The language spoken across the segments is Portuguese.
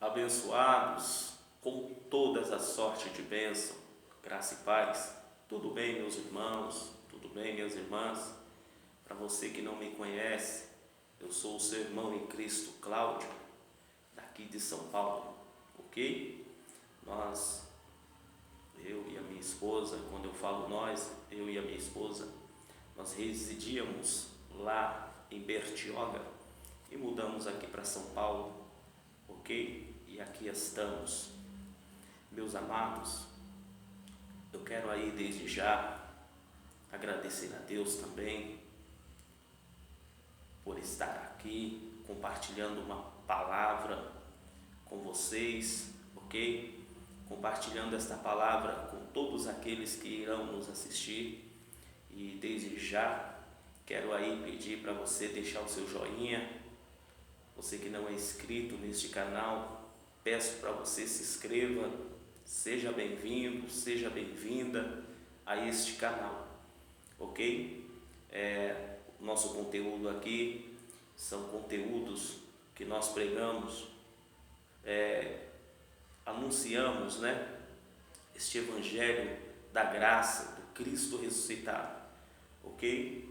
abençoados com todas as sortes de bênção, graça e paz. Tudo bem, meus irmãos? Tudo bem, minhas irmãs? Para você que não me conhece, eu sou o seu irmão em Cristo, Cláudio, daqui de São Paulo, ok? Eu e a minha esposa, quando eu falo nós, eu e a minha esposa, nós residíamos lá em Bertioga e mudamos aqui para São Paulo, ok? E aqui estamos. Meus amados, eu quero aí desde já agradecer a Deus também por estar aqui compartilhando uma palavra com vocês, ok? Compartilhando esta palavra com todos aqueles que irão nos assistir. E desde já quero aí pedir para você deixar o seu joinha. Você que não é inscrito neste canal, peço para você se inscreva. Seja bem-vindo, seja bem-vinda a este canal, ok? Nosso conteúdo aqui são conteúdos que nós pregamos, anunciamos, este evangelho da graça do Cristo ressuscitado, ok?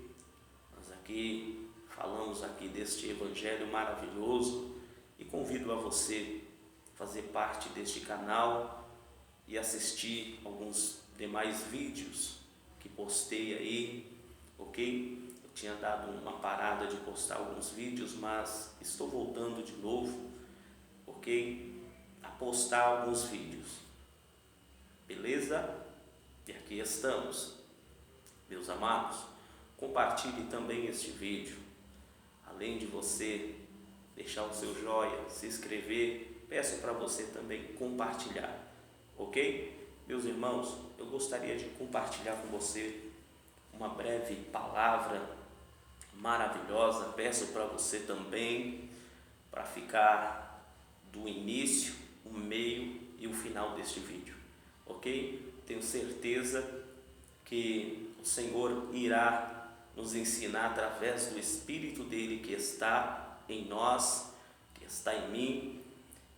Nós aqui falamos aqui deste evangelho maravilhoso e convido a você a fazer parte deste canal e assistir alguns demais vídeos que postei aí, ok? Eu tinha dado uma parada de postar alguns vídeos, mas estou voltando de novo, ok? A postar alguns vídeos, beleza? E aqui estamos, meus amados. Compartilhe também este vídeo, além de você deixar o seu joinha, se inscrever, peço para você também compartilhar, ok? Meus irmãos, eu gostaria de compartilhar com você uma breve palavra maravilhosa. Peço para você também, para ficar do início, o meio e o final deste vídeo, ok? Tenho certeza que o Senhor irá nos ensinar através do Espírito dele que está em nós, que está em mim,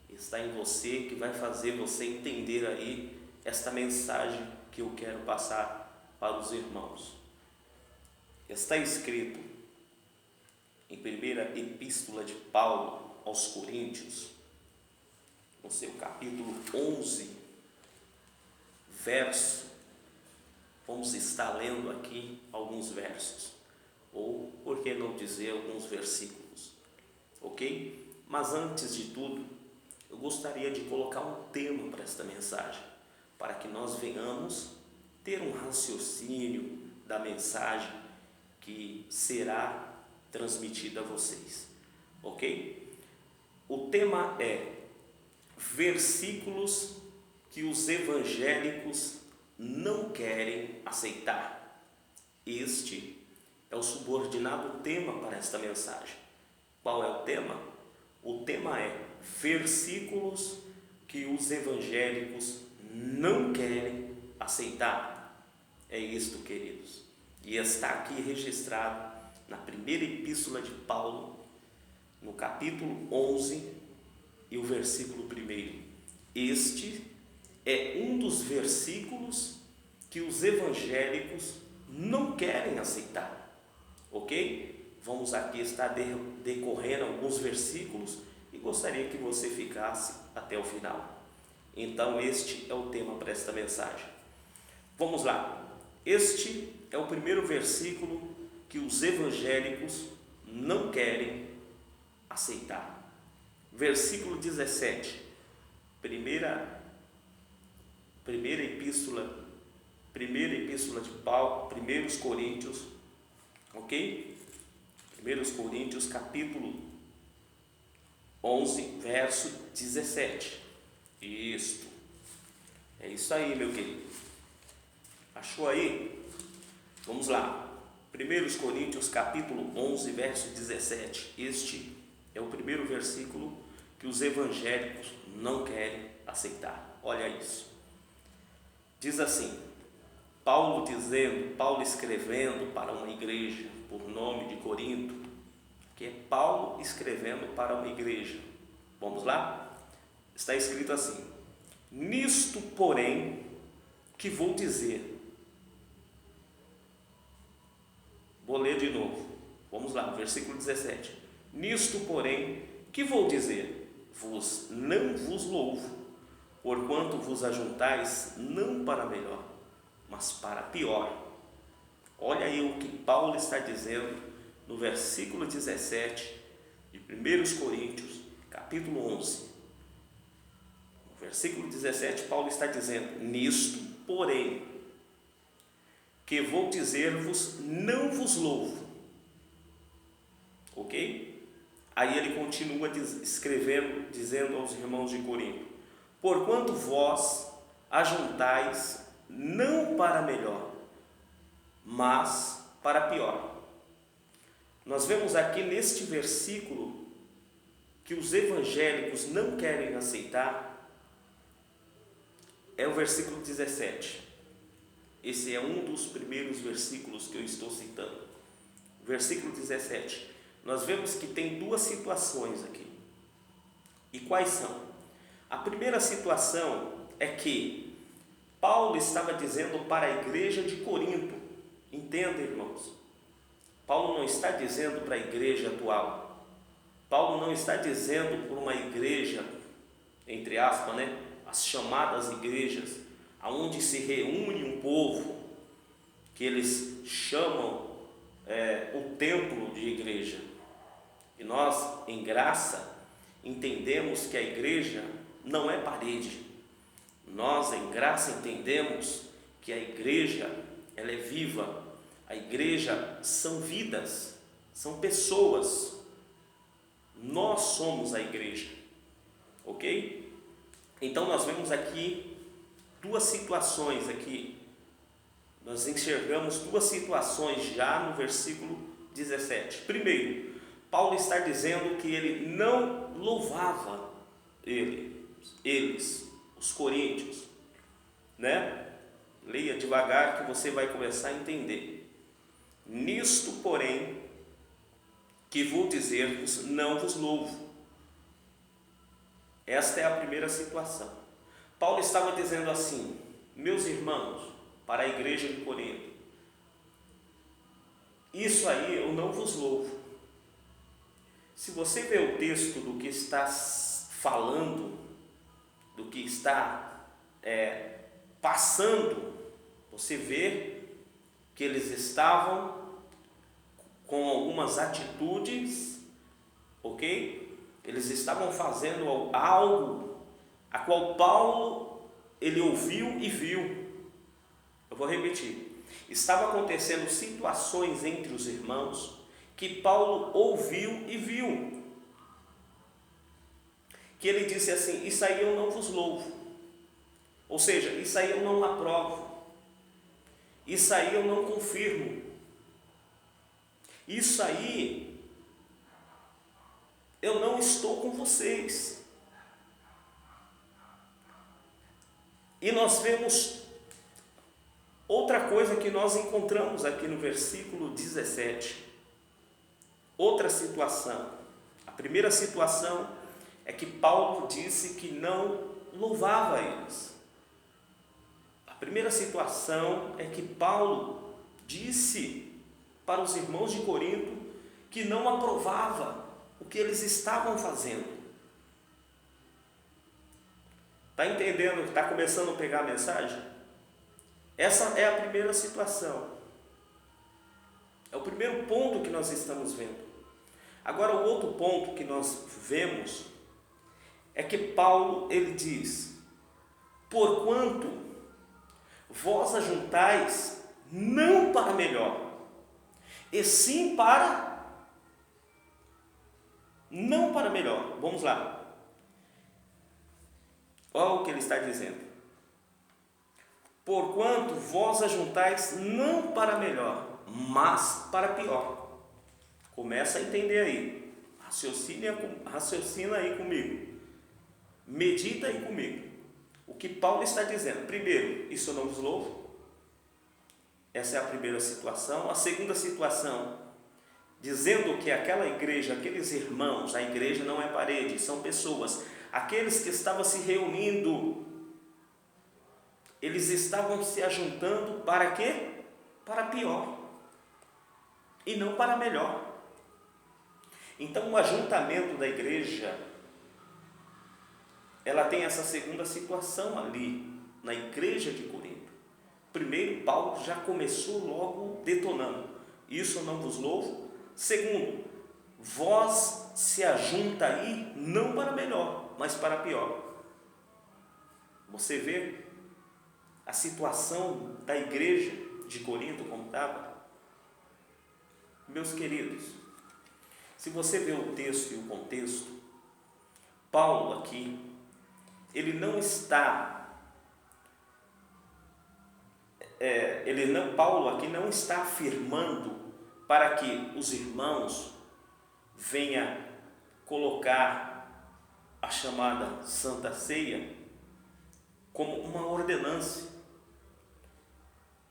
que está em você, que vai fazer você entender aí esta mensagem que eu quero passar para os irmãos. Está escrito em primeira epístola de Paulo aos Coríntios, no seu capítulo 11, vamos estar lendo aqui alguns versos, ou por que não dizer alguns versículos, ok? Mas antes de tudo, eu gostaria de colocar um tema para esta mensagem, para que nós venhamos ter um raciocínio da mensagem que será transmitida a vocês, ok? O tema é versículos que os evangélicos não querem aceitar. Este é o subordinado tema para esta mensagem. Qual é o tema? O tema é versículos que os evangélicos não querem aceitar. É isto, queridos. E está aqui registrado na primeira epístola de Paulo, no capítulo 11 e o versículo 1. Este é um dos versículos que os evangélicos não querem aceitar, ok? Vamos aqui estar decorrendo alguns versículos e gostaria que você ficasse até o final. Então este é o tema para esta mensagem. Vamos lá. Este é o primeiro versículo que os evangélicos não querem aceitar. Versículo 17. Primeira epístola de Paulo, 1 Coríntios, ok? 1 Coríntios capítulo 11, verso 17. Isto. É isso aí, meu querido. Achou aí? Vamos lá. 1 Coríntios capítulo 11, verso 17. Este é o primeiro versículo que os evangélicos não querem aceitar. Olha isso. Diz assim, Paulo escrevendo para uma igreja por nome de Corinto, que é Paulo escrevendo para uma igreja. Vamos lá? está escrito assim: nisto, porém, que vou dizer. Vou ler de novo. Vamos lá, versículo 17. Nisto, porém, que vou dizer? Não vos louvo, porquanto vos ajuntais não para melhor, mas para pior. Olha aí o que Paulo está dizendo no versículo 17 de 1 Coríntios, capítulo 11. No versículo 17, Paulo está dizendo: nisto, porém, que vou dizer-vos, não vos louvo. Ok? Aí ele continua escrevendo, dizendo aos irmãos de Corinto: porquanto vós ajuntais não para melhor, mas para pior. Nós vemos aqui neste versículo que os evangélicos não querem aceitar. É o versículo 17. Esse é um dos primeiros versículos que eu estou citando. Versículo 17. Nós vemos que tem duas situações aqui. E quais são? A primeira situação é que Paulo estava dizendo para a igreja de Corinto. Entenda, irmãos. Paulo não está dizendo para a igreja atual. Paulo não está dizendo por uma igreja, entre aspas, as chamadas igrejas, aonde se reúne um povo, que eles chamam o templo de igreja. E nós, em graça, entendemos que a igreja não é parede. Nós, em graça, entendemos que a igreja, ela é viva. A igreja são vidas, são pessoas. Nós somos a igreja, ok? Então nós vemos aqui duas situações aqui. Nós enxergamos duas situações já no versículo 17. Primeiro, Paulo está dizendo que ele não louvava eles, os coríntios, Leia devagar que você vai começar a entender. Nisto, porém, que vou dizer-vos, não vos louvo. Esta é a primeira situação. Paulo estava dizendo assim: meus irmãos, para a igreja de Corinto, isso aí eu não vos louvo. Se você vê o texto do que está falando, do que está passando, você vê que eles estavam com algumas atitudes, ok? Eles estavam fazendo algo a qual Paulo, ele ouviu e viu. Eu vou repetir. Estava acontecendo situações entre os irmãos que Paulo ouviu e viu. Que ele disse assim: isso aí eu não vos louvo. Ou seja, isso aí eu não aprovo. Isso aí eu não confirmo. Isso aí eu não estou com vocês. E nós vemos outra coisa que nós encontramos aqui no versículo 17. Outra situação. A primeira situação é que Paulo disse que não louvava eles. A primeira situação é que Paulo disse para os irmãos de Corinto que não aprovava o que eles estavam fazendo. Está entendendo? Está começando a pegar a mensagem? Essa é a primeira situação. É o primeiro ponto que nós estamos vendo. Agora, o outro ponto que nós vemos é que Paulo, ele diz: porquanto vós ajuntais não para melhor, e sim para não para melhor. Vamos lá. Olha o que ele está dizendo. Porquanto vós ajuntais não para melhor, mas para pior. Começa a entender aí. Raciocina aí comigo. Medita aí comigo. O que Paulo está dizendo. Primeiro, isso eu não vos louvo. Essa é a primeira situação. A segunda situação dizendo que aquela igreja, aqueles irmãos, a igreja não é parede, são pessoas, aqueles que estavam se reunindo, eles estavam se ajuntando para quê? Para pior, e não para melhor. Então o ajuntamento da igreja, ela tem essa segunda situação ali, na igreja de Corinto. Primeiro, Paulo já começou logo detonando: isso eu não vos louvo. Segundo, vós se ajunta aí não para melhor, mas para pior. Você vê a situação da igreja de Corinto como estava? Meus queridos, se você vê o texto e o contexto, Paulo aqui, ele não está Paulo aqui não está afirmando para que os irmãos venham colocar a chamada Santa Ceia como uma ordenança.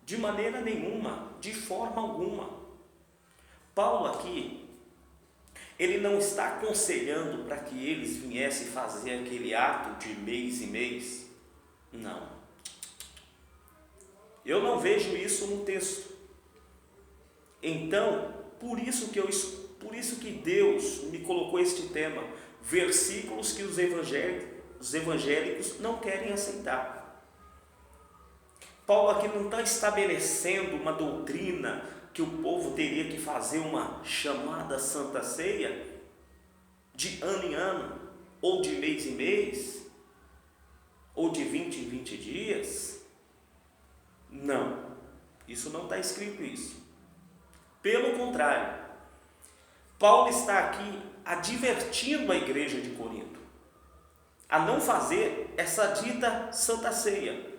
De maneira nenhuma, de forma alguma. Paulo aqui, ele não está aconselhando para que eles viessem fazer aquele ato de mês em mês. Não. Eu não vejo isso no texto. Então, por isso que Deus me colocou este tema, versículos que os evangélicos não querem aceitar. Paulo aqui não está estabelecendo uma doutrina que o povo teria que fazer uma chamada Santa Ceia de ano em ano, ou de mês em mês, ou de 20 em 20 dias. Não, isso não está escrito isso. Pelo contrário, Paulo está aqui advertindo a igreja de Corinto a não fazer essa dita Santa Ceia.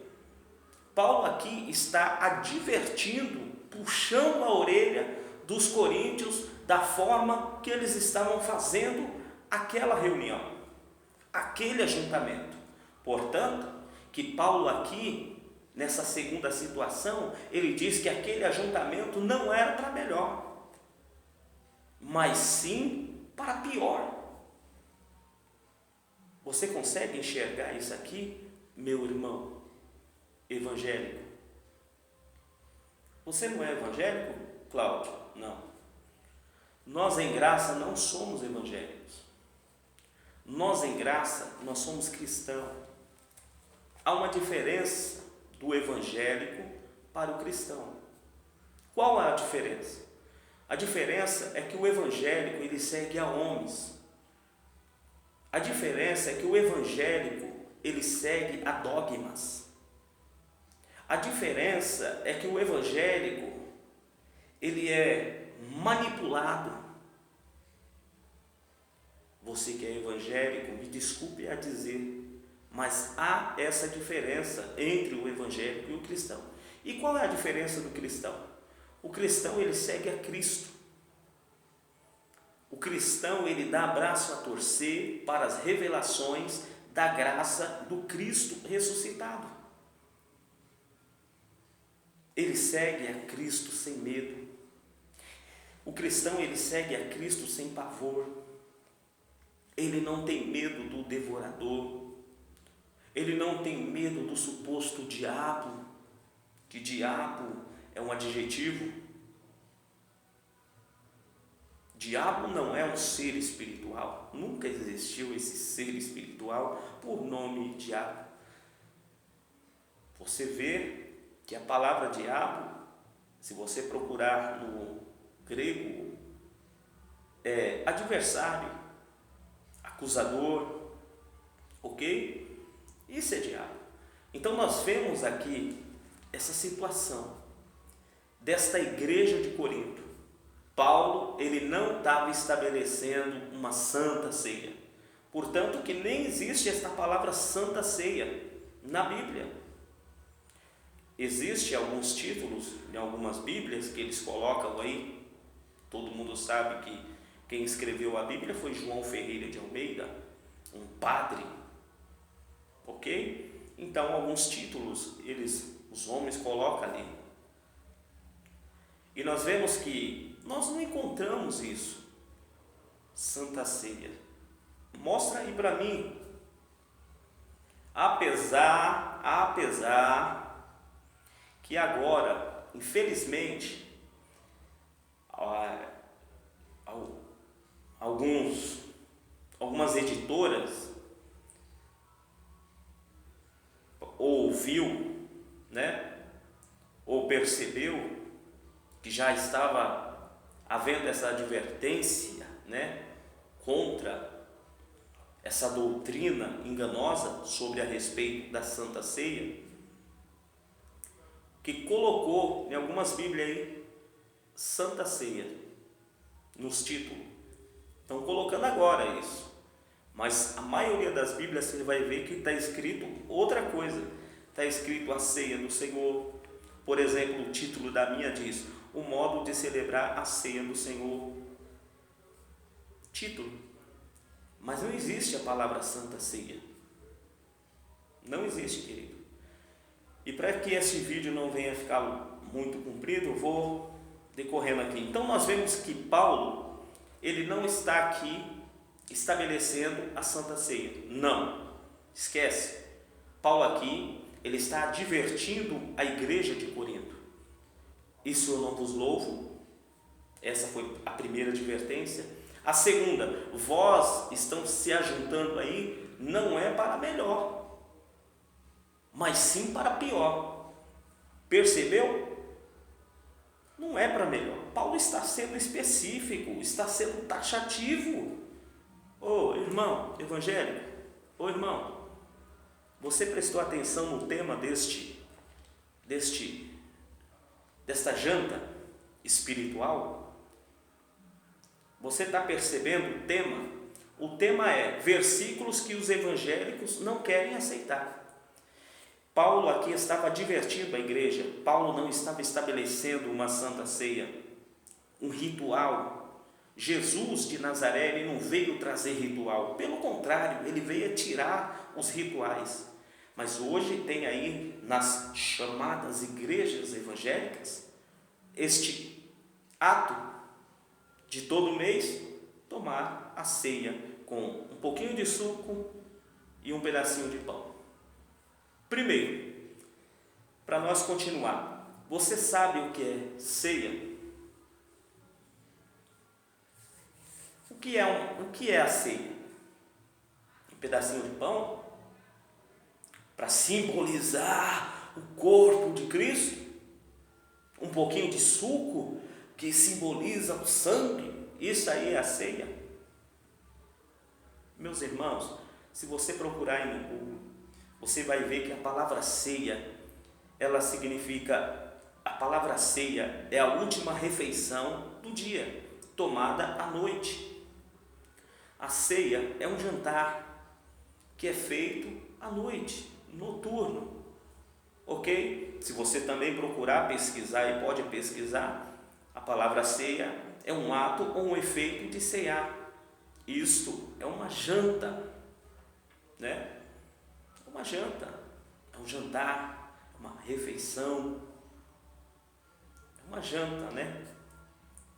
Paulo aqui está advertindo, puxando a orelha dos coríntios da forma que eles estavam fazendo aquela reunião, aquele ajuntamento. Portanto, que Paulo aqui, nessa segunda situação, ele diz que aquele ajuntamento não era para melhor, mas sim para pior. Você consegue enxergar isso aqui, meu irmão evangélico? Você não é evangélico, Cláudio? Não. Nós em graça não somos evangélicos. Nós em graça, nós somos cristãos. Há uma diferença do evangélico para o cristão. Qual é a diferença? A diferença é que o evangélico, ele segue a homens. A diferença é que o evangélico, ele segue a dogmas. A diferença é que o evangélico, ele é manipulado. Você que é evangélico, me desculpe a dizer, mas há essa diferença entre o evangélico e o cristão. E qual é a diferença do cristão? O cristão, ele segue a Cristo. O cristão, ele dá braço a torcer para as revelações da graça do Cristo ressuscitado. Ele segue a Cristo sem medo. O cristão, ele segue a Cristo sem pavor. Ele não tem medo do devorador. Ele não tem medo do suposto diabo, que diabo é um adjetivo. Diabo não é um ser espiritual. Nunca existiu esse ser espiritual por nome diabo. Você vê que a palavra diabo, se você procurar no grego, é adversário, acusador, ok? Isso é diabo. Então nós vemos aqui essa situação desta igreja de Corinto. Paulo, ele não estava estabelecendo uma santa ceia. Portanto, que nem existe esta palavra santa ceia na Bíblia. Existem alguns títulos em algumas Bíblias que eles colocam aí. Todo mundo sabe que quem escreveu a Bíblia foi João Ferreira de Almeida, um padre. Ok? Então, alguns títulos, os homens colocam ali. E nós vemos que nós não encontramos isso. Santa Ceia. Mostra aí para mim. Apesar que agora, infelizmente, algumas editoras ouviu, né, ou percebeu que já estava havendo essa advertência, né, contra essa doutrina enganosa sobre a respeito da Santa Ceia, que colocou em algumas Bíblias aí Santa Ceia nos títulos. Estão colocando agora isso, mas a maioria das Bíblias você vai ver que está escrito outra coisa. Está escrito a ceia do Senhor. Por exemplo, o título da minha diz: o modo de celebrar a ceia do Senhor. Título. Mas não existe a palavra Santa Ceia. Não existe, querido. E para que esse vídeo não venha ficar muito comprido, eu vou decorrendo aqui. Então nós vemos que Paulo, ele não está aqui estabelecendo a Santa Ceia. Não. Esquece. Paulo aqui, ele está advertindo a igreja de Corinto. Isso eu não vos louvo. Essa foi a primeira advertência. A segunda, vós estão se ajuntando aí, não é para melhor, mas sim para pior. Percebeu? Não é para melhor. Paulo está sendo específico, está sendo taxativo. Ô irmão evangélico, ô irmão, você prestou atenção no tema desta janta espiritual? Você está percebendo o tema? O tema é versículos que os evangélicos não querem aceitar. Paulo aqui estava advertindo a igreja. Paulo não estava estabelecendo uma santa ceia, um ritual. Jesus de Nazaré, ele não veio trazer ritual. Pelo contrário, ele veio tirar os rituais. Mas hoje tem aí nas chamadas igrejas evangélicas este ato de todo mês tomar a ceia com um pouquinho de suco e um pedacinho de pão. Primeiro, para nós continuar, você sabe o que é ceia? O que é a ceia? Um pedacinho de pão para simbolizar o corpo de Cristo? Um pouquinho de suco que simboliza o sangue? Isso aí é a ceia? Meus irmãos, se você procurar aí no Google, você vai ver que a palavra ceia, ela significa, a palavra ceia é a última refeição do dia, tomada à noite. A ceia é um jantar que é feito à noite, noturno, ok? Se você também procurar pesquisar, e pode pesquisar, a palavra ceia é um ato ou um efeito de cear. Isto é uma janta, né? Uma janta, é um jantar, uma refeição, é uma janta, né?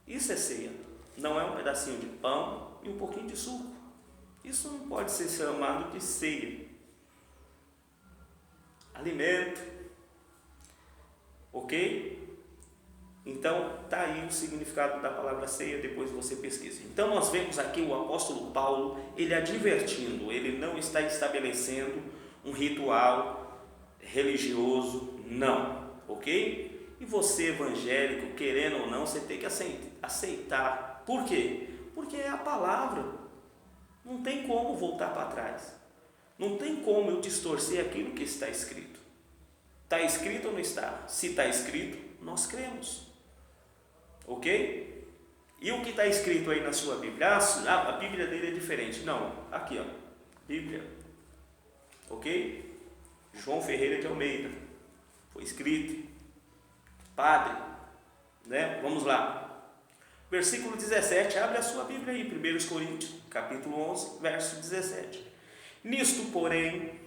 Isso é ceia, não é um pedacinho de pão e um pouquinho de suco. Isso não pode ser chamado de ceia. Alimento, ok? Então, está aí o significado da palavra ceia, depois você pesquisa. Então, nós vemos aqui o apóstolo Paulo, ele advertindo, ele não está estabelecendo um ritual religioso, não, ok? E você, evangélico, querendo ou não, você tem que aceitar. Por quê? Porque é a palavra, não tem como voltar para trás, não tem como eu distorcer aquilo que está escrito. Está escrito ou não está? Se está escrito, nós cremos. Ok? E o que está escrito aí na sua Bíblia? A Bíblia dele é diferente. Não, aqui ó, Bíblia. Ok? João Ferreira de Almeida. Foi escrito. Padre. Né? Vamos lá. Versículo 17. Abre a sua Bíblia aí. 1 Coríntios, capítulo 11, verso 17. Nisto, porém,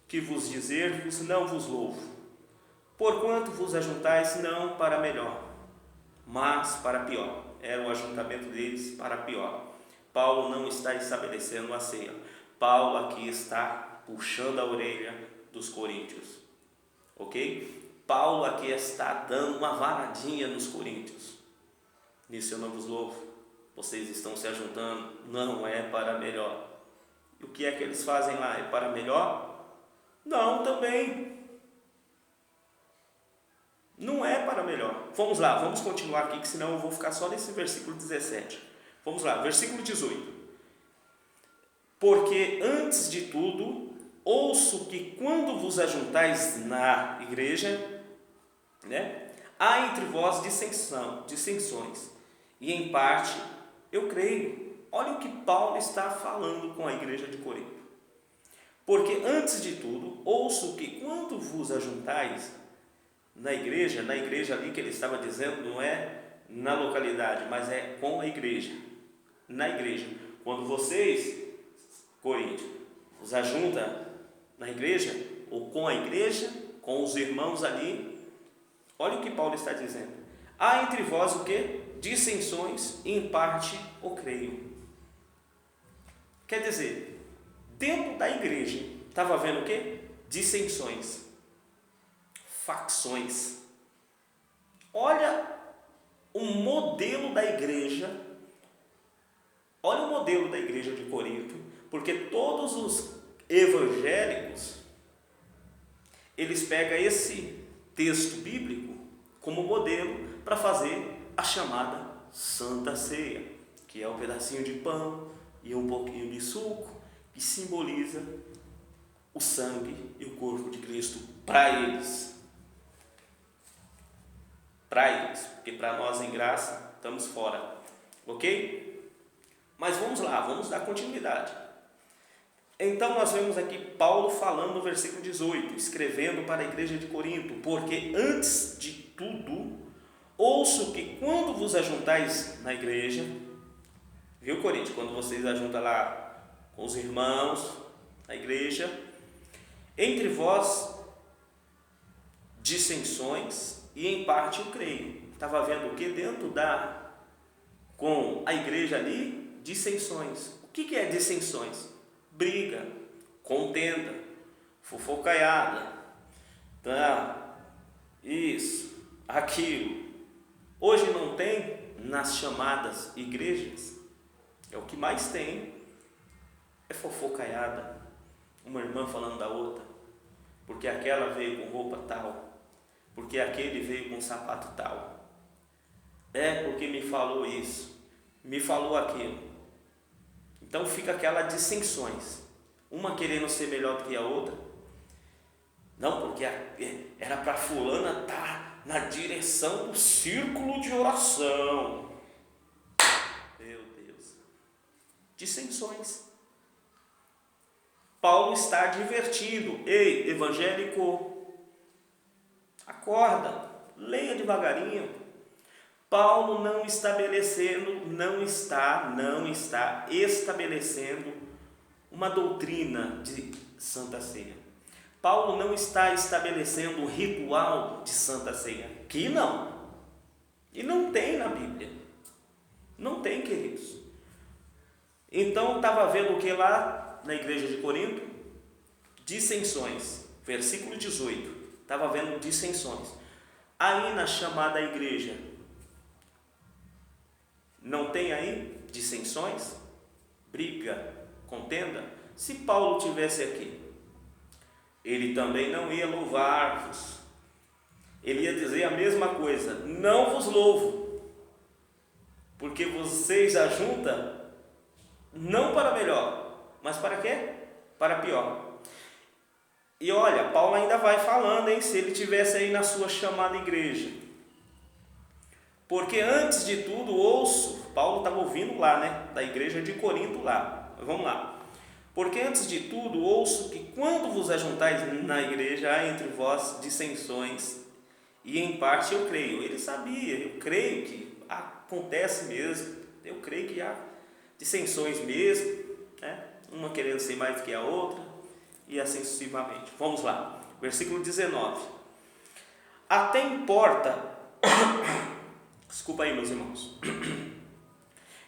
que vos dizer-vos, não vos louvo. Porquanto vos ajuntais não para melhor, mas para pior. era o ajuntamento deles para pior. Paulo não está estabelecendo a ceia. Paulo aqui está puxando a orelha dos coríntios, ok? Paulo aqui está dando uma varadinha nos coríntios. Nisso eu não vos louvo. Vocês estão se ajuntando, não é para melhor. E o que é que eles fazem lá? É para melhor? Não, também. Não é para melhor. Vamos lá, vamos continuar aqui, que senão eu vou ficar só nesse versículo 17. Vamos lá, versículo 18. Porque antes de tudo, ouço que quando vos ajuntais na igreja, há entre vós dissensões, e em parte eu creio. Olha o que Paulo está falando com a igreja de Corinto. Porque antes de tudo, ouço que quando vos ajuntais na igreja ali que ele estava dizendo, não é na localidade, mas é com a igreja. Na igreja. Quando vocês, Coríntios, vos ajuntam na igreja, ou com a igreja, com os irmãos ali, olha o que Paulo está dizendo. Há entre vós o quê? Dissensões, e em parte o creio. Quer dizer, dentro da igreja, estava havendo o quê? Dissensões, facções. Olha o modelo da igreja, olha o modelo da igreja de Corinto, porque todos os evangélicos, eles pegam esse texto bíblico como modelo para fazer a chamada Santa Ceia, que é um pedacinho de pão e um pouquinho de suco, que simboliza o sangue e o corpo de Cristo para eles. Para eles, porque para nós em graça estamos fora, ok? Mas vamos lá, vamos dar continuidade. Então nós vemos aqui Paulo falando no versículo 18, escrevendo para a igreja de Corinto, porque antes de tudo, ouço que quando vos ajuntais na igreja, viu, Coríntios, quando vocês ajuntam lá com os irmãos na igreja, entre vós dissensões, e em parte eu creio. Estava vendo o que dentro com a igreja ali? Dissensões. O que é dissensões? Briga, contenda, fofocaiada, isso, aquilo. Hoje não tem nas chamadas igrejas, é o que mais tem, é fofocaiada, uma irmã falando da outra, porque aquela veio com roupa tal, porque aquele veio com sapato tal, porque me falou isso, me falou aquilo. Então fica aquelas dissensões, uma querendo ser melhor do que a outra. Não, porque era para fulana estar na direção do círculo de oração. Meu Deus. Dissensões. Paulo está advertindo: ei, evangélico, acorda, leia devagarinho. Paulo não está estabelecendo uma doutrina de Santa Ceia. Paulo não está estabelecendo um ritual de Santa Ceia. Que não. E não tem na Bíblia. Não tem, queridos. Então, estava vendo o que lá na igreja de Corinto? Dissensões. Versículo 18. Estava vendo dissensões. Aí na chamada igreja, não tem aí dissensões, briga, contenda? Se Paulo tivesse aqui, ele também não ia louvar-vos. Ele ia dizer a mesma coisa: não vos louvo, porque vocês ajuntam não para melhor, mas para quê? Para pior. E olha, Paulo ainda vai falando, se ele tivesse aí na sua chamada igreja. Porque antes de tudo ouço, Paulo estava ouvindo lá, da igreja de Corinto lá. Vamos lá. Porque antes de tudo ouço que quando vos ajuntais na igreja há entre vós dissensões, e em parte eu creio. Ele sabia, eu creio que acontece mesmo, eu creio que há dissensões mesmo, uma querendo ser mais do que a outra, e assim sucessivamente. Vamos lá, versículo 19. Até importa... Desculpa aí, meus irmãos.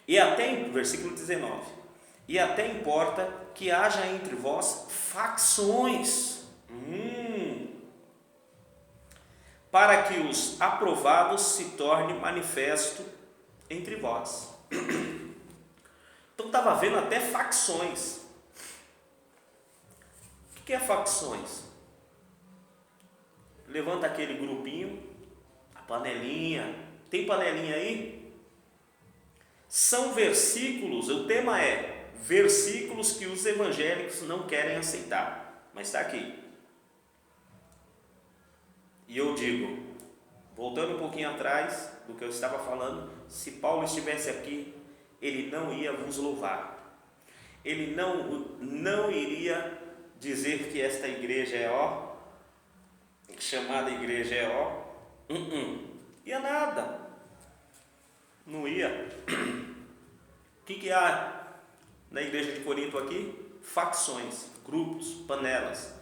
E até, versículo 19, e até importa que haja entre vós facções, para que os aprovados se torne manifesto entre vós. Então estava havendo até facções. O que é facções? Levanta aquele grupinho, a panelinha. Tem panelinha aí? São versículos, o tema é versículos que os evangélicos não querem aceitar, mas está aqui. E eu digo, voltando um pouquinho atrás do que eu estava falando, se Paulo estivesse aqui, ele não ia vos louvar, ele não iria dizer que esta igreja é chamada igreja é ia nada, não ia. O que há na igreja de Corinto aqui? Facções, grupos, panelas.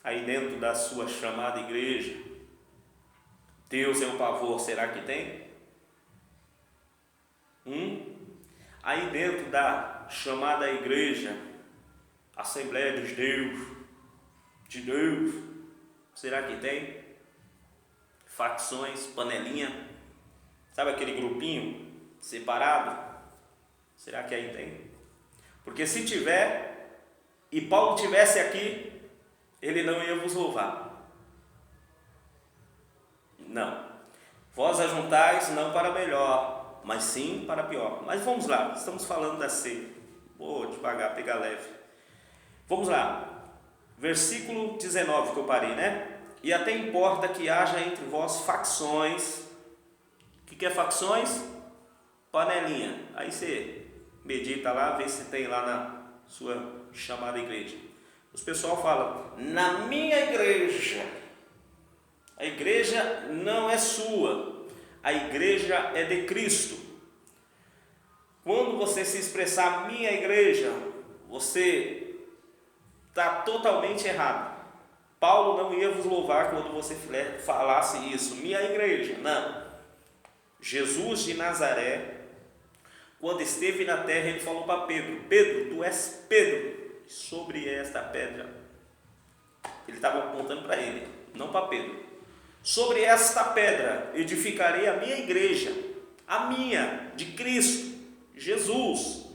Aí dentro da sua chamada igreja, Deus é o pavor, será que tem? Aí dentro da chamada igreja, Assembleia de Deus, será que tem? Facções, panelinha, sabe aquele grupinho separado? Será que aí tem? Porque se tiver, e Paulo tivesse aqui, ele não ia vos louvar. Não. Vós ajuntais não para melhor, mas sim para pior. Mas vamos lá, estamos falando da ceia. Vou devagar, pegar leve. Vamos lá. Versículo 19 que eu parei, né? E até importa que haja entre vós facções. O que é facções? Panelinha. Aí você medita lá, vê se tem lá na sua chamada igreja. Os pessoal falam, na minha igreja. A igreja não é sua, a igreja é de Cristo. Quando você se expressar minha igreja, você está totalmente errado. Paulo não ia vos louvar quando você falasse isso, minha igreja, não. Jesus de Nazaré, quando esteve na terra, ele falou para Pedro, Pedro, tu és Pedro, sobre esta pedra. Ele estava apontando para ele, não para Pedro. Sobre esta pedra edificarei a minha igreja, a minha, de Cristo, Jesus,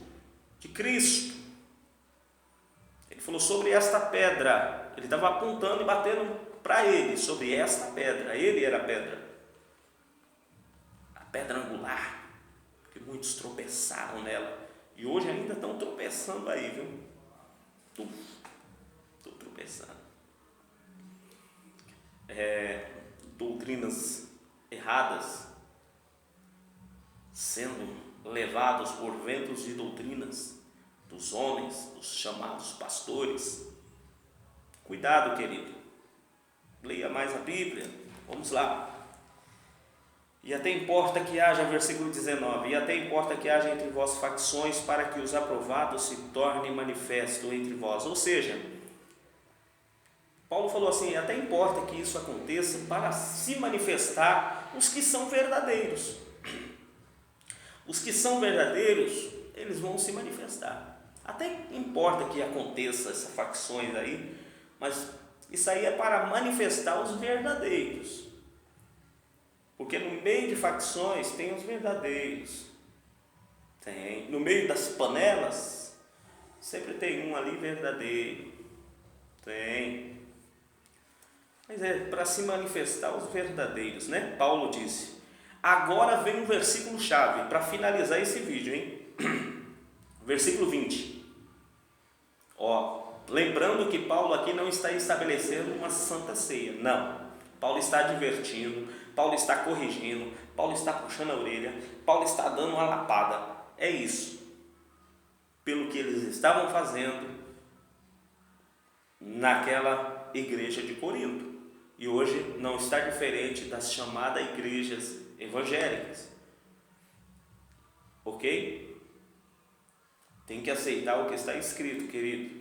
de Cristo. Ele falou sobre esta pedra, ele estava apontando e batendo para ele, sobre esta pedra, ele era a pedra angular, que muitos tropeçaram nela, e hoje ainda estão tropeçando aí, viu? Estou tropeçando. Doutrinas erradas sendo levados por ventos de doutrinas dos homens, dos chamados pastores. Cuidado, querido. Leia mais a Bíblia. Vamos lá. E até importa que haja, versículo 19, e até importa que haja entre vós facções para que os aprovados se tornem manifesto entre vós. Ou seja, Paulo falou assim, até importa que isso aconteça para se manifestar os que são verdadeiros. Os que são verdadeiros, eles vão se manifestar. Até importa que aconteça essas facções aí, mas isso aí é para manifestar os verdadeiros. Porque no meio de facções tem os verdadeiros. Tem. No meio das panelas, sempre tem um ali verdadeiro. Tem. Mas é para se manifestar os verdadeiros, né? Paulo disse. Agora vem um versículo chave para finalizar esse vídeo, hein? Versículo 20. Lembrando que Paulo aqui não está estabelecendo uma santa ceia. Não. Paulo está advertindo, Paulo está corrigindo, Paulo está puxando a orelha, Paulo está dando uma lapada. É isso. Pelo que eles estavam fazendo naquela igreja de Corinto. E hoje não está diferente das chamadas igrejas evangélicas. Ok? Tem que aceitar o que está escrito, querido.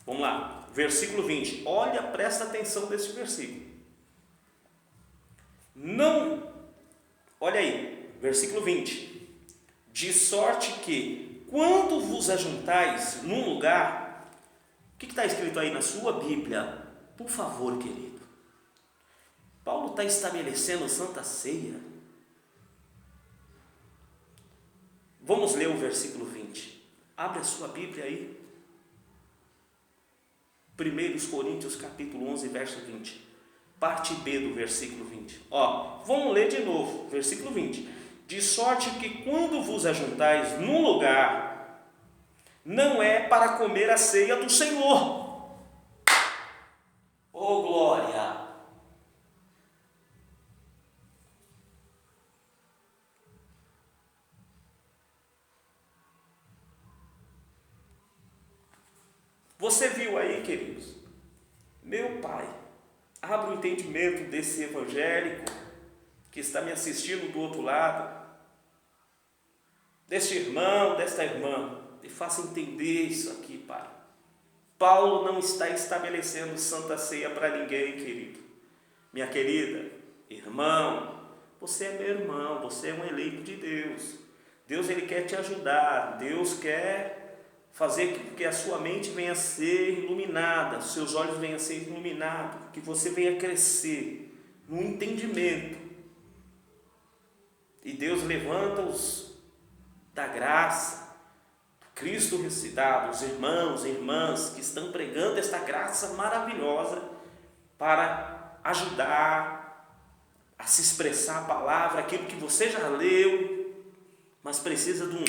Vamos lá. Versículo 20. Olha, presta atenção nesse versículo. Não, olha aí. versículo 20. De sorte que, quando vos ajuntais num lugar, o que está escrito aí na sua Bíblia? Por favor, querido. Paulo está estabelecendo Santa Ceia. Vamos ler o versículo 20. Abre a sua Bíblia aí. 1 Coríntios capítulo 11, verso 20. Parte B do versículo 20. Vamos ler de novo, versículo 20. De sorte que quando vos ajuntais num lugar, não é para comer a ceia do Senhor. Oh, glória! Você viu aí, queridos? Meu Pai, abra o entendimento desse evangélico que está me assistindo do outro lado, deste irmão, desta irmã, e faça entender isso aqui, Pai. Paulo não está estabelecendo Santa Ceia para ninguém, querido. Minha querida, irmão, você é meu irmão, você é um eleito de Deus. Deus, Ele quer te ajudar, Deus quer fazer com que a sua mente venha a ser iluminada, seus olhos venham a ser iluminados, que você venha crescer no entendimento. E Deus levanta os da graça, do Cristo ressuscitado, os irmãos e irmãs que estão pregando esta graça maravilhosa para ajudar a se expressar a palavra, aquilo que você já leu, mas precisa de um...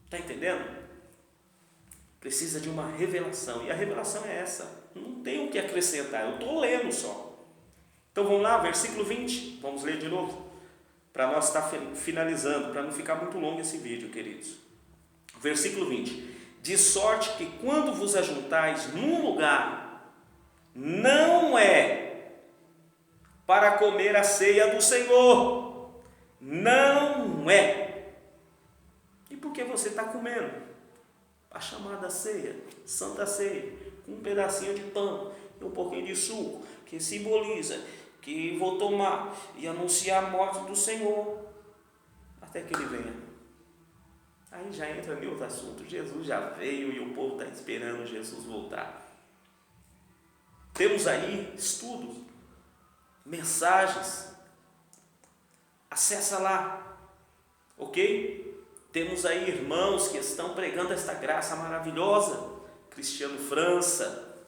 Está entendendo? Precisa de uma revelação, e a revelação é essa, não tem o que acrescentar, eu estou lendo só. Então vamos lá, versículo 20, vamos ler de novo, para nós estar finalizando, para não ficar muito longo esse vídeo, queridos. Versículo 20, de sorte que quando vos ajuntais num lugar, não é para comer a ceia do Senhor, não é. E por que você está comendo a chamada ceia, Santa Ceia, com um pedacinho de pão e um pouquinho de suco, que simboliza que vou tomar e anunciar a morte do Senhor até que Ele venha? Aí já entra em outro assunto. Jesus já veio e o povo está esperando Jesus voltar. Temos aí estudos, mensagens, acessa lá, ok? Temos aí irmãos que estão pregando esta graça maravilhosa. Cristiano França,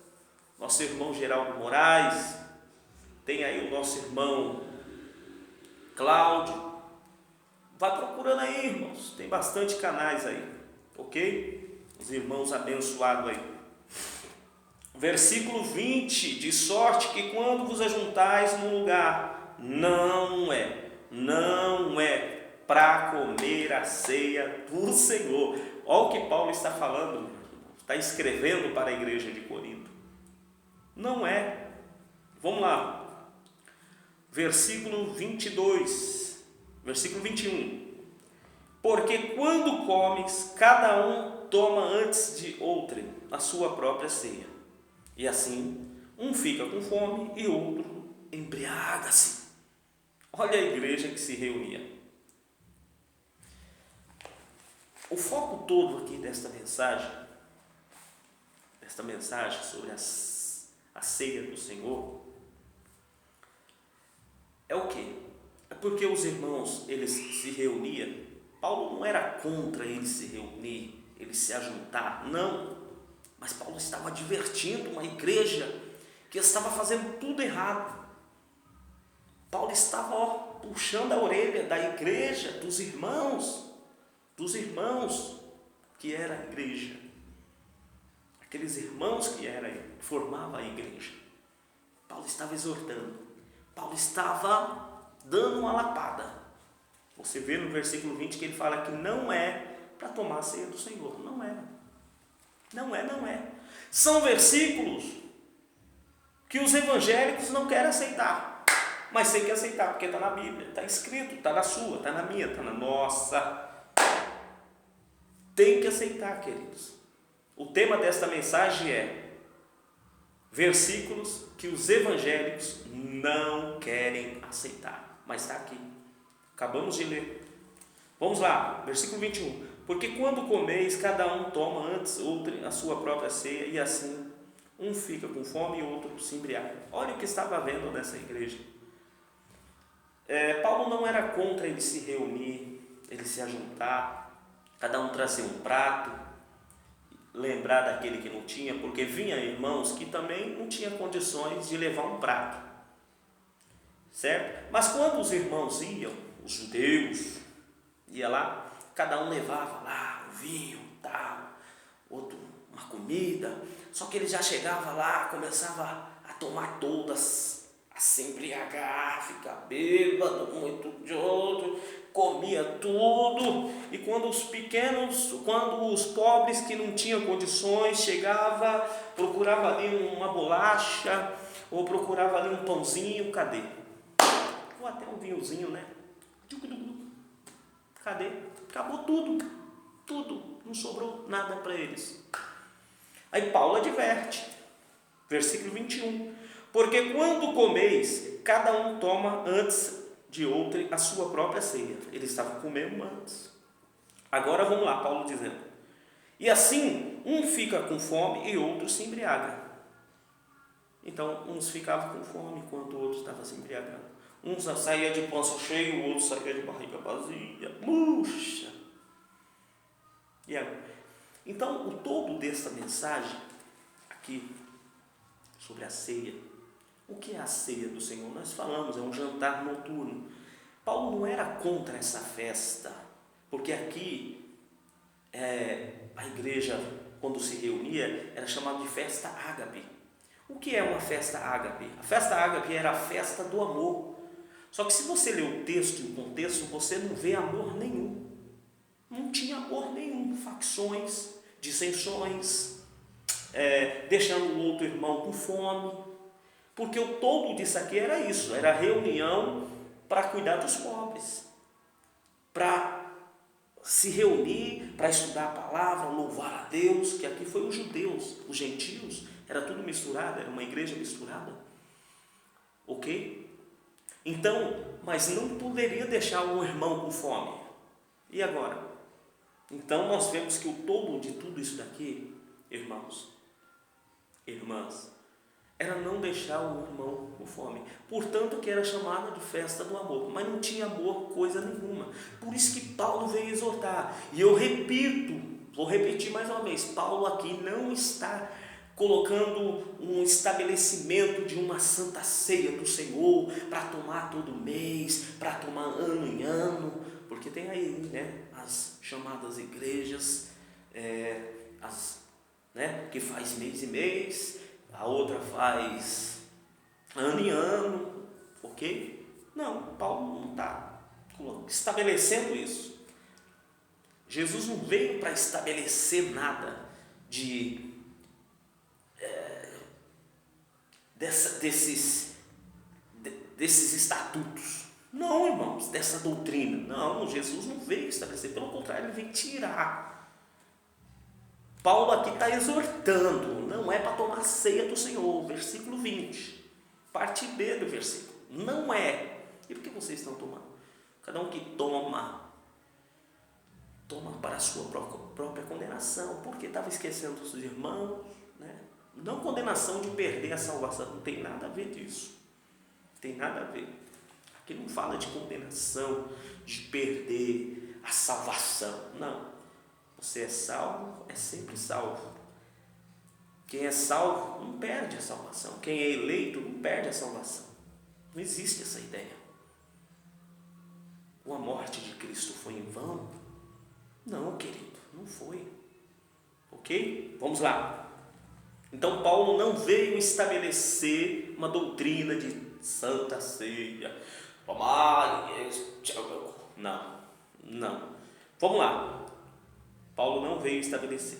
nosso irmão Geraldo Moraes, tem aí o nosso irmão Cláudio. Vai procurando aí, irmãos, tem bastante canais aí, ok? Os irmãos abençoados aí. Versículo 20, de sorte que quando vos ajuntais num lugar, não é para comer a ceia do Senhor. Olha o que Paulo está falando, está escrevendo para a igreja de Corinto. Não é. Vamos lá. Versículo 22, versículo 21. Porque quando comes, cada um toma antes de outrem a sua própria ceia. E assim, um fica com fome e outro embriaga-se. Olha a igreja que se reunia. O foco todo aqui desta mensagem sobre a ceia do Senhor, é o quê? É porque os irmãos, eles se reuniam. Paulo não era contra eles se reunir, eles se ajuntar, não. Mas Paulo estava advertindo uma igreja que estava fazendo tudo errado. Paulo estava puxando a orelha da igreja, dos irmãos que era a igreja, aqueles irmãos que formavam a igreja. Paulo estava exortando, Paulo estava dando uma lapada. Você vê no versículo 20 que ele fala que não é para tomar a ceia do Senhor, não é. São versículos que os evangélicos não querem aceitar, mas tem que aceitar, porque está na Bíblia, está escrito, está na sua, está na minha, está na nossa. Tem que aceitar, queridos. O tema desta mensagem é versículos que os evangélicos não querem aceitar, mas está aqui. Acabamos de ler. Vamos lá, versículo 21. Porque quando comeis, cada um toma antes outro a sua própria ceia, e assim um fica com fome e outro se embriaga. Olha o que estava havendo nessa igreja. Paulo não era contra ele se reunir, ele se ajuntar, cada um trazer um prato, lembrar daquele que não tinha, porque vinha irmãos que também não tinham condições de levar um prato, certo? Mas quando os irmãos iam, os judeus, ia lá, cada um levava lá um vinho, tal, outro uma comida, só que ele já chegava lá, começava a tomar todas, a se embriagar, ficar bêbado, muito de outro, comia tudo, e quando os pobres que não tinham condições, chegava, procurava ali uma bolacha, ou procurava ali um pãozinho, cadê? Ou até um vinhozinho, né? Cadê? Acabou tudo, não sobrou nada para eles. Aí Paulo adverte, versículo 21, porque quando comeis, cada um toma antes de outro a sua própria ceia. Eles estavam comendo antes. Agora vamos lá, Paulo dizendo, e assim um fica com fome e outro se embriaga. Então uns ficavam com fome enquanto o outro estava se embriagando. Um saía de pança cheia, o outro saía de barriga vazia. Puxa! E agora? Então, o todo dessa mensagem aqui sobre a ceia, o que é a ceia do Senhor? Nós falamos, é um jantar noturno. Paulo não era contra essa festa, porque aqui a igreja, quando se reunia, era chamada de festa ágape. O que é uma festa ágape? A festa ágape era a festa do amor. Só que se você ler o texto e o contexto, você não vê amor nenhum. Não tinha amor nenhum, facções, dissensões, deixando o outro irmão com fome, porque o todo disso aqui era isso, era reunião para cuidar dos pobres, para se reunir, para estudar a palavra, louvar a Deus, que aqui foi os judeus, os gentios, era tudo misturado, era uma igreja misturada, ok? Então, mas não poderia deixar um irmão com fome. E agora? Então nós vemos que o todo de tudo isso daqui, irmãos, irmãs, era não deixar o irmão com fome. Portanto, que era chamada de festa do amor, mas não tinha amor coisa nenhuma. Por isso que Paulo veio exortar. E eu repito, vou repetir mais uma vez, Paulo aqui não está colocando um estabelecimento de uma santa ceia do Senhor para tomar todo mês, para tomar ano em ano, porque tem aí, né, as chamadas igrejas, que faz mês em mês, a outra faz ano em ano, ok? Não, Paulo não está estabelecendo isso. Jesus não veio para estabelecer nada desses estatutos. Não, irmãos, dessa doutrina. Não, Jesus não veio estabelecer, pelo contrário, ele veio tirar. Paulo aqui está exortando, não é para tomar ceia do Senhor, versículo 20, parte B do versículo, não é. E por que vocês estão tomando? Cada um que toma para a sua própria condenação, porque estava esquecendo dos irmãos, né? Não condenação de perder a salvação, não tem nada a ver disso, não tem nada a ver. Aqui não fala de condenação, de perder a salvação, não. Você é salvo, é sempre salvo. Quem é salvo não perde a salvação. Quem é eleito não perde a salvação. Não existe essa ideia. A morte de Cristo foi em vão? Não, querido, não foi. Ok? Vamos lá. Então Paulo não veio estabelecer uma doutrina de santa ceia. Não. Vamos lá. Paulo não veio estabelecer.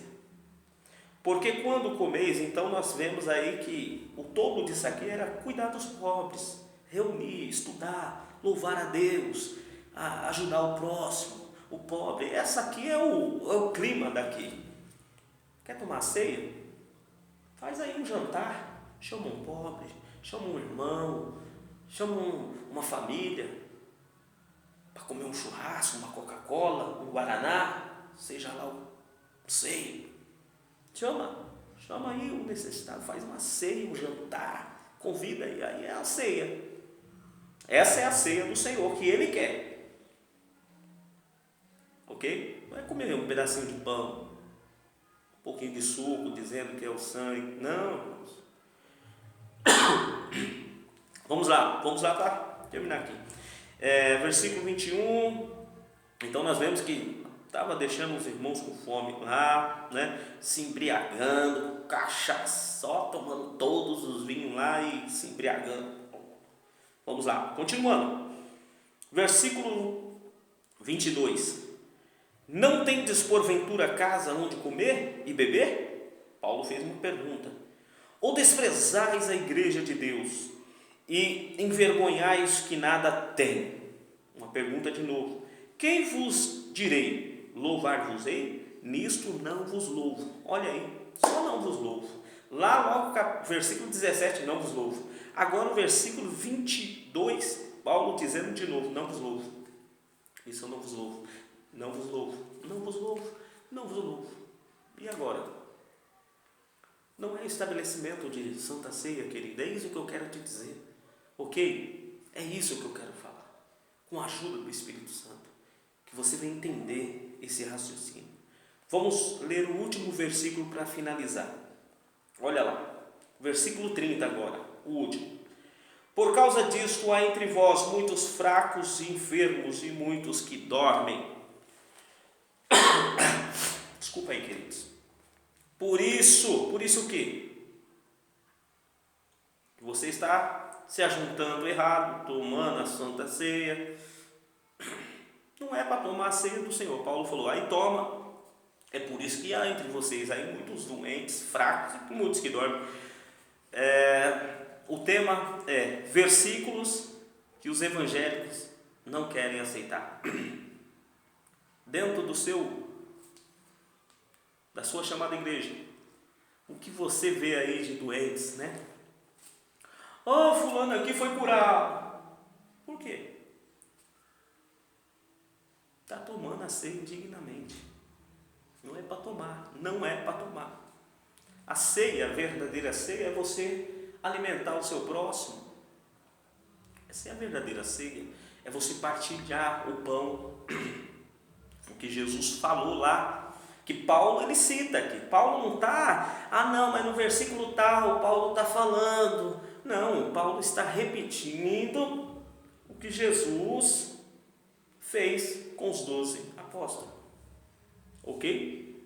Porque quando comeis, então nós vemos aí que o todo disso aqui era cuidar dos pobres, reunir, estudar, louvar a Deus, ajudar o próximo, o pobre. Essa aqui é o clima daqui. Quer tomar ceia? Faz aí um jantar, chama um pobre, chama um irmão, chama uma família. para comer um churrasco, uma Coca-Cola, um Guaraná, seja lá o sei. Chama aí o necessitado, faz uma ceia, um jantar, convida aí é a ceia. Essa é a ceia do Senhor que Ele quer. Ok? Não é comer um pedacinho de pão, um pouquinho de suco, dizendo que é o sangue. Não, irmãos. Vamos lá para terminar aqui. Versículo 21. Então nós vemos que estava deixando os irmãos com fome lá, né? Se embriagando, cachaça, só tomando todos os vinhos lá e se embriagando. Vamos lá, continuando. Versículo 22. Não tendes porventura casa onde comer e beber? Paulo fez uma pergunta. Ou desprezais a igreja de Deus e envergonhais que nada tem? Uma pergunta de novo. Quem vos direi? Louvar-vos-ei? Nisto não vos louvo. Olha aí, só não vos louvo. Lá logo versículo 17, não vos louvo. Agora o versículo 22, Paulo dizendo de novo, não vos louvo. Isso eu não vos louvo. Não vos louvo, não vos louvo, não vos louvo. E agora? Não é estabelecimento de Santa Ceia, querida, é isso que eu quero te dizer. Ok? É isso que eu quero falar. Com a ajuda do Espírito Santo. Que você vai entender esse raciocínio. Vamos ler o último versículo para finalizar. Olha lá. Versículo 30 agora, o último. Por causa disto há entre vós muitos fracos e enfermos e muitos que dormem. Desculpa aí, queridos. Por isso o quê? Que você está se ajuntando errado, tomando a Santa Ceia. Não é para tomar a ceia do Senhor. Paulo falou, aí toma. É por isso que há entre vocês aí muitos doentes, fracos e muitos que dormem. O tema é versículos que os evangélicos não querem aceitar. Dentro da sua chamada igreja, o que você vê aí de doentes, né? Fulano aqui foi curado. Por quê? Está tomando a ceia indignamente. Não é para tomar, não é para tomar. A ceia, a verdadeira ceia, é você alimentar o seu próximo. Essa é a verdadeira ceia. É você partilhar o pão. O que Jesus falou lá, que Paulo ele cita aqui. Paulo não está, mas no versículo tal, Paulo está falando. Não, Paulo está repetindo o que Jesus fez com os 12 apóstolos. Ok?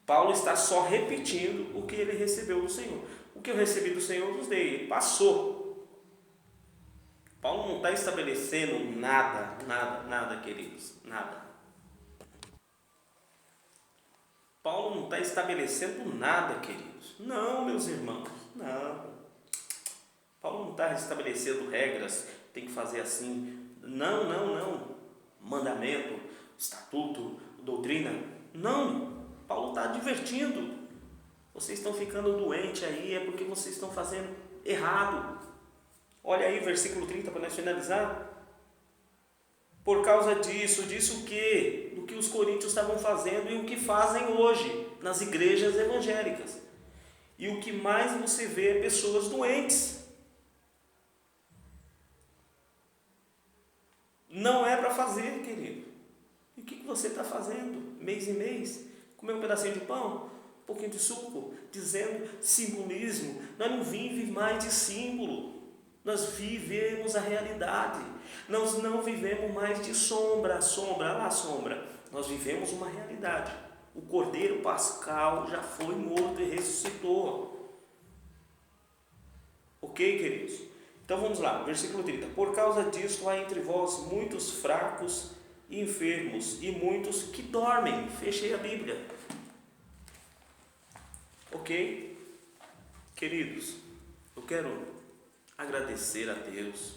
Paulo está só repetindo o que ele recebeu do Senhor. O que eu recebi do Senhor, eu vos dei. Ele passou. Paulo não está estabelecendo nada, queridos. Nada. Paulo não está estabelecendo nada, queridos. Não, meus irmãos. Não. Paulo não está estabelecendo regras. Tem que fazer assim. Não. Mandamento, estatuto, doutrina. Não. Paulo está advertindo. Vocês estão ficando doentes aí, é porque vocês estão fazendo errado. Olha aí, versículo 30 para nós finalizar. Por causa disso o quê? Do que os coríntios estavam fazendo e o que fazem hoje nas igrejas evangélicas. E o que mais você vê é pessoas doentes. Não é para fazer, querido. E o que você está fazendo mês em mês? Comer um pedacinho de pão? Um pouquinho de suco? Dizendo simbolismo. Nós não vivemos mais de símbolo. Nós vivemos a realidade. Nós não vivemos mais de sombra. Sombra. Nós vivemos uma realidade. O Cordeiro Pascal já foi morto e ressuscitou. Ok, queridos? Então vamos lá, versículo 30. Por causa disso há entre vós muitos fracos e enfermos e muitos que dormem. Fechei a Bíblia. Ok? Queridos, eu quero agradecer a Deus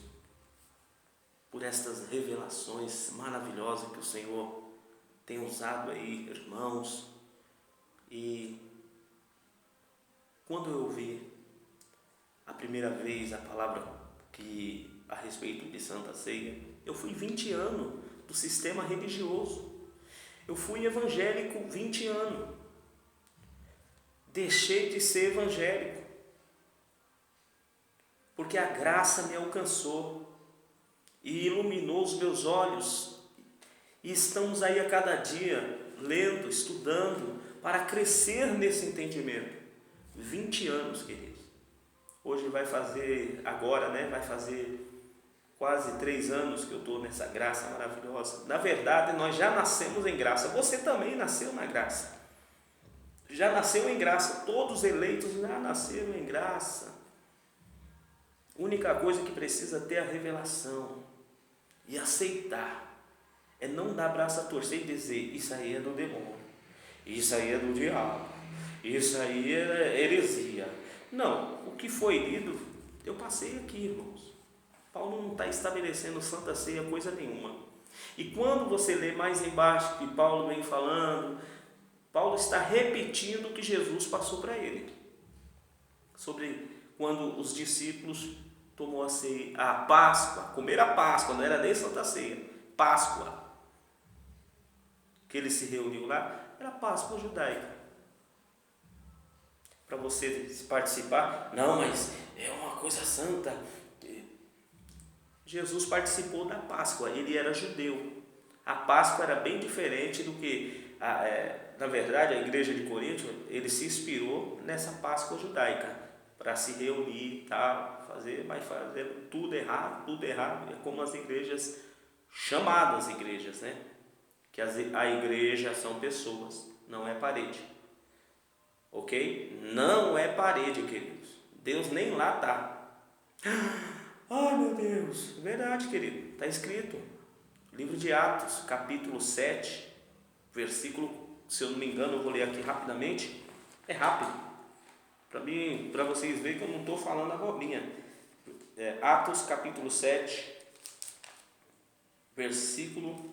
por estas revelações maravilhosas que o Senhor tem usado aí, irmãos. E quando eu ouvi a primeira vez a palavra a respeito de Santa Ceia, Eu fui 20 anos do sistema religioso. Eu fui evangélico 20 anos. Deixei de ser evangélico. Porque a graça me alcançou e iluminou os meus olhos. E estamos aí a cada dia lendo, estudando, para crescer nesse entendimento. 20 anos, queridos. Hoje vai fazer, agora, vai fazer quase 3 anos que eu estou nessa graça maravilhosa. Na verdade, nós já nascemos em graça. Você também nasceu na graça. Já nasceu em graça. Todos os eleitos já nasceram em graça. A única coisa que precisa ter é a revelação e aceitar. É não dar braço a torcer e dizer, isso aí é do demônio, isso aí é do diabo, isso aí é heresia. Não, o que foi lido, eu passei aqui, irmãos. Paulo não está estabelecendo Santa Ceia coisa nenhuma. E quando você lê mais embaixo que Paulo vem falando, Paulo está repetindo o que Jesus passou para ele. Sobre quando os discípulos tomou a ceia, a Páscoa, comer a Páscoa, não era nem Santa Ceia, Páscoa. Que ele se reuniu lá, era Páscoa judaica. Para você participar, não, mas é uma coisa santa. Jesus participou da Páscoa, ele era judeu. A Páscoa era bem diferente do que, na verdade, a igreja de Corinto, ele se inspirou nessa Páscoa judaica, para se reunir e tal, mas fazer tudo errado, é como as igrejas, chamadas igrejas, que a igreja são pessoas, não é parede, ok? Não é parede, queridos, Deus nem lá está. Ai, meu Deus, verdade, querido, está escrito, livro de Atos, capítulo 7, versículo, se eu não me engano, eu vou ler aqui rapidamente, é rápido, para vocês verem que eu não estou falando abobrinha. Atos, capítulo 7, versículo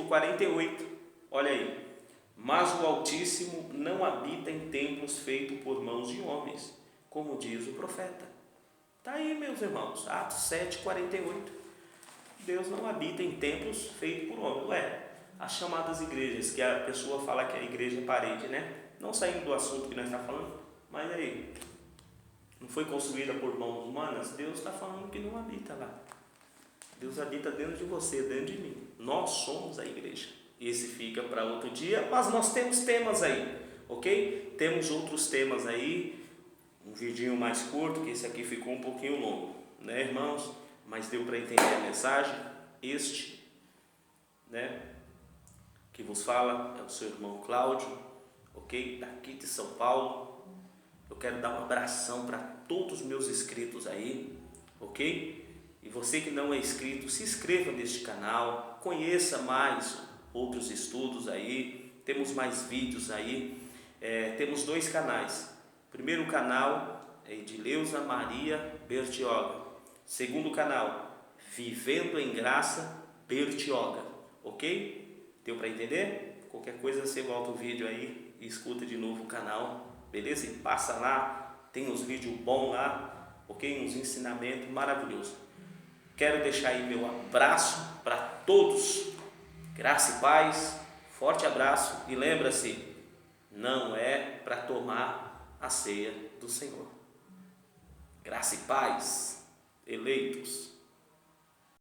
48, olha aí. Mas o Altíssimo não habita em templos feitos por mãos de homens, como diz o profeta. Está aí, meus irmãos, Atos 7, 48. Deus não habita em templos feitos por homens. As chamadas igrejas, que a pessoa fala que a igreja é parede, Não saindo do assunto que nós estamos falando, mas aí, não foi construída por mãos humanas? Deus está falando que não habita lá. Deus habita dentro de você, dentro de mim. Nós somos a igreja. Esse fica para outro dia, mas nós temos temas aí, ok? Temos outros temas aí, um vidinho mais curto, que esse aqui ficou um pouquinho longo, irmãos? Mas deu para entender a mensagem? Este, que vos fala é o seu irmão Cláudio, ok? Daqui de São Paulo. Eu quero dar um abração para todos os meus inscritos aí, ok? E você que não é inscrito, se inscreva neste canal, conheça mais outros estudos aí, temos mais vídeos aí, temos 2 canais. Primeiro canal é de Leusa Maria Bertioga. Segundo canal, Vivendo em Graça Bertioga, ok? Deu para entender? Qualquer coisa você volta o vídeo aí e escuta de novo o canal, beleza? E passa lá, tem uns vídeos bons lá, ok? Uns ensinamentos maravilhosos. Quero deixar aí meu abraço para todos, graça e paz, forte abraço e lembra-se, não é para tomar a ceia do Senhor. Graça e paz, eleitos.